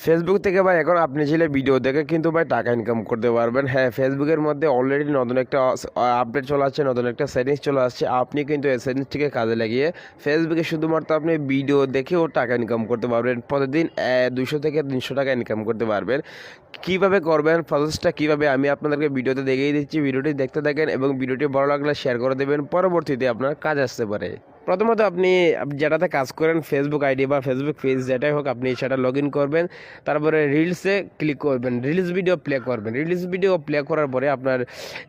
Facebook থেকে ভাই এখন আপনি চাইলে ভিডিও দেখে কিন্তু ভাই টাকা ইনকাম করতে পারবেন। হ্যাঁ, ফেসবুকের মধ্যে অলরেডি নতুন একটা আপডেট চলে আসছে, নতুন একটা সেটিংস চলে আসছে। আপনি কিন্তু এই সেটিংসটিকে কাজে লাগিয়ে ফেসবুকে শুধুমাত্র আপনি ভিডিও দেখেও টাকা ইনকাম করতে পারবেন। প্রতিদিন 200 থেকে 300 টাকা ইনকাম করতে পারবেন। কীভাবে করবেন, প্রসেসটা কীভাবে আমি আপনাদেরকে ভিডিওতে দেখিয়ে দিচ্ছি। ভিডিওটি দেখতে থাকেন এবং ভিডিওটি ভালো লাগলে শেয়ার করে দেবেন, পরবর্তীতে আপনার কাজ আসতে পারে। প্রথমত আপনি যেটাতে কাজ করেন, ফেসবুক আইডি বা ফেসবুক পেজ যেটাই হোক, আপনি সেটা লগ ইন করবেন। তারপরে রিলসে ক্লিক করবেন, রিলস ভিডিও প্লে করবেন। রিলস ভিডিও প্লে করার পরে আপনার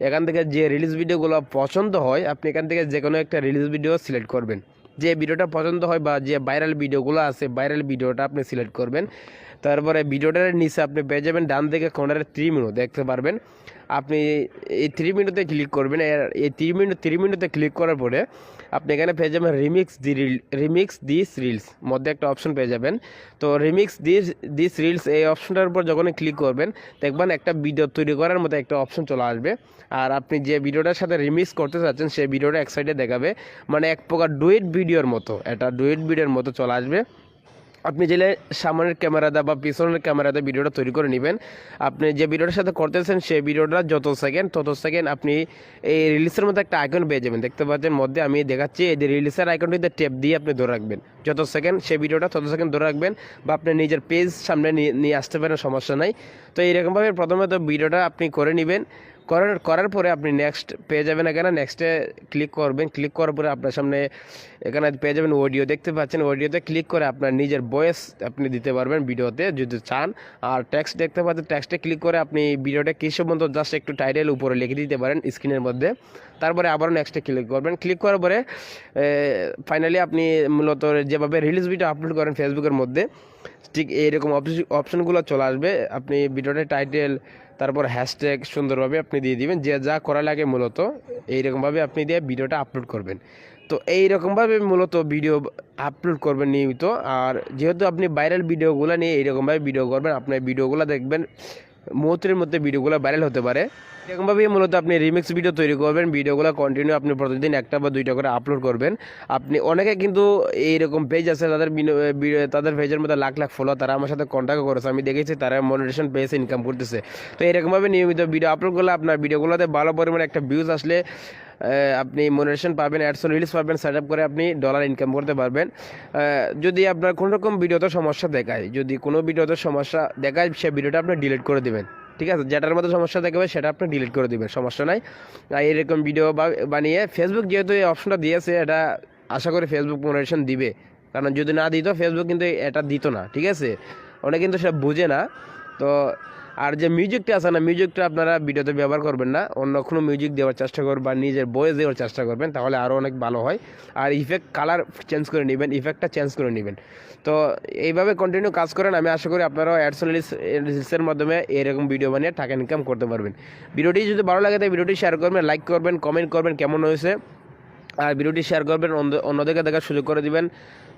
এখান থেকে যে রিলস ভিডিওগুলো পছন্দ হয়, আপনি এখান থেকে যে কোনো একটা রিলস ভিডিও সিলেক্ট করবেন। যে ভিডিওটা পছন্দ হয় বা যে ভাইরাল ভিডিওগুলো আছে, ভাইরাল ভিডিওটা আপনি সিলেক্ট করবেন। তারপরে ভিডিওটার নিচে আপনি পেয়ে যাবেন ডান দিকে কর্নারে 3 মিনিট দেখতে পারবেন। আপনি এই 3 মিনিটে ক্লিক করবেন। এই 3 মিনিটে ক্লিক করার পরে আপনি এখানে পেয়ে যাবেন রিমিক্স দিস রিলস মধ্যে একটা অপশন পেয়ে যাবেন। তো রিমিক্স দিস রিলস এই অপশনটার উপর যখনই ক্লিক করবেন, দেখবেন একটা ভিডিও তৈরি করার মতো একটা অপশন চলে আসবে। আর আপনি যে ভিডিওটার সাথে রিমিক্স করতে চাচ্ছেন সেই ভিডিওটা এক সাইডে দেখাবে, মানে এক প্রকার ডুয়েট ভিডিওর মতো, এটা ডুয়েট ভিডিওর মতো চলে আসবে। আপনি চাইলে সামনের ক্যামেরাতে বা পিছনের ক্যামেরাতে ভিডিওটা তৈরি করে নেবেন। আপনি যে ভিডিওটার সাথে করতেছেন সেই ভিডিওটা তত সেকেন্ড আপনি এই রিলিজের মধ্যে একটা আইকন পেয়ে যাবেন। দেখতে পাচ্ছেন মধ্যে আমি দেখাচ্ছি, এই যে রিলিজের আইকনটিতে ট্যাপ দিয়ে আপনি ধরে রাখবেন। যত সেকেন্ড সেই ভিডিওটা তত সেকেন্ড ধরে রাখবেন, বা আপনি নিজের পেজ সামনে নিয়ে আসতে পারেন, সমস্যা নাই। তো এইরকমভাবে প্রথমে তো ভিডিওটা আপনি করে নেবেন। করার পরে আপনি নেক্সট পেয়ে যাবেন। এখানে নেক্সটে ক্লিক করবেন। ক্লিক করার পরে আপনার সামনে এখানে পেয়ে যাবেন অডিও, দেখতে পাচ্ছেন। অডিওতে ক্লিক করে আপনার নিজের ভয়েস আপনি দিতে পারবেন ভিডিওতে যদি চান। আর টেক্সট দেখতে পাচ্ছেন, টেক্সটে ক্লিক করে আপনি ভিডিওটা কী সম্বন্ধ জাস্ট একটু টাইটেল উপরে লিখে দিতে পারেন স্ক্রিনের মধ্যে। তারপরে আবারও নেক্সটে ক্লিক করবেন। ক্লিক করার পরে ফাইনালি আপনি মূলত যেভাবে রিলিজ ভিডিও আপলোড করেন ফেসবুকের মধ্যে, ঠিক এইরকম অপশনগুলো চলে আসবে। আপনি ভিডিওটার টাইটেল, তারপর হ্যাশট্যাগ সুন্দরভাবে আপনি দিয়ে দিবেন। যে যা করা লাগে মূলত এইরকমভাবে আপনি দিয়ে ভিডিওটা আপলোড করবেন। তো এইরকমভাবে মূলত ভিডিও আপলোড করবেন নিয়মিত। আর যেহেতু আপনি ভাইরাল ভিডিওগুলো নিয়ে এইরকমভাবে ভিডিও করবেন, আপনার ভিডিওগুলো দেখবেন মুহূর্তের মধ্যে ভিডিওগুলো ভাইরাল হতে পারে। এরকমভাবেই মূলত আপনি রিমিক্স ভিডিও তৈরি করবেন। ভিডিওগুলো কন্টিনিউ আপনি প্রতিদিন একটা বা দুইটা করে আপলোড করবেন। আপনি অনেকে কিন্তু এইরকম পেজ আছে তাদের পেজের মধ্যে লাখ লাখ ফলো, তারা আমার সাথে কন্ট্যাক্ট করেছে, আমি দেখেছি তারা মনিটাইজেশন পেয়েছে, ইনকাম করতেছে। তো এরকমভাবে নিয়মিত ভিডিও আপলোড করলে আপনার ভিডিওগুলোতে ভালো পরিমাণে একটা ভিউজ আসলে আপনি মনিটাইজেশন পাবেন, অ্যাডস রিলিজ পাবেন, সেট আপ করে আপনি ডলার ইনকাম করতে পারবেন। যদি আপনার কোনো রকম ভিডিওতে সমস্যা দেখায়, যদি কোনো ভিডিওতে সমস্যা দেখায়, সে ভিডিওটা আপনি ডিলিট করে দেবেন। ঠিক আছে, যেটার মধ্যে সমস্যা দেখাবে সেটা আপনি ডিলিট করে দেবেন, সমস্যা নাই। এরকম ভিডিও বানিয়ে ফেসবুক যেহেতু এই অপশনটা দিয়েছে, এটা আশা করি ফেসবুক মনিটাইজেশন দিবে। কারণ যদি না দিত ফেসবুক কিন্তু এটা দিত না। ঠিক আছে, অনেকে কিন্তু সেটা বুঝে না। তো আর যে মিউজিকটা আছে না, মিউজিকটা আপনারা ভিডিওতে ব্যবহার করবেন না, অন্য কোনো মিউজিক দেওয়ার চেষ্টা করবেন বা নিজের ভয়েস দেওয়ার চেষ্টা করবেন, তাহলে আরও অনেক ভালো হয়। আর কালার চেঞ্জ করে নেবেন, ইফেক্টটা চেঞ্জ করে নেবেন। তো এইভাবে কন্টিনিউ কাজ করেন, আমি আশা করি আপনারাও অ্যাডস রিলিজের মাধ্যমে এরকম ভিডিও বানিয়ে টাকা ইনকাম করতে পারবেন। ভিডিওটি যদি ভালো লাগে তাই ভিডিওটি শেয়ার করবেন, লাইক করবেন, কমেন্ট করবেন কেমন হয়েছে। আর ভিডিওটি শেয়ার করবেন, অন্যদেরকে দেখার সুযোগ করে দিবেন।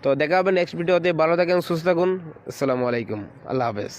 তো দেখা হবে নেক্সট ভিডিওতে। ভালো থাকেন, সুস্থ থাকুন। আসসালামু আলাইকুম, আল্লাহ হাফেজ।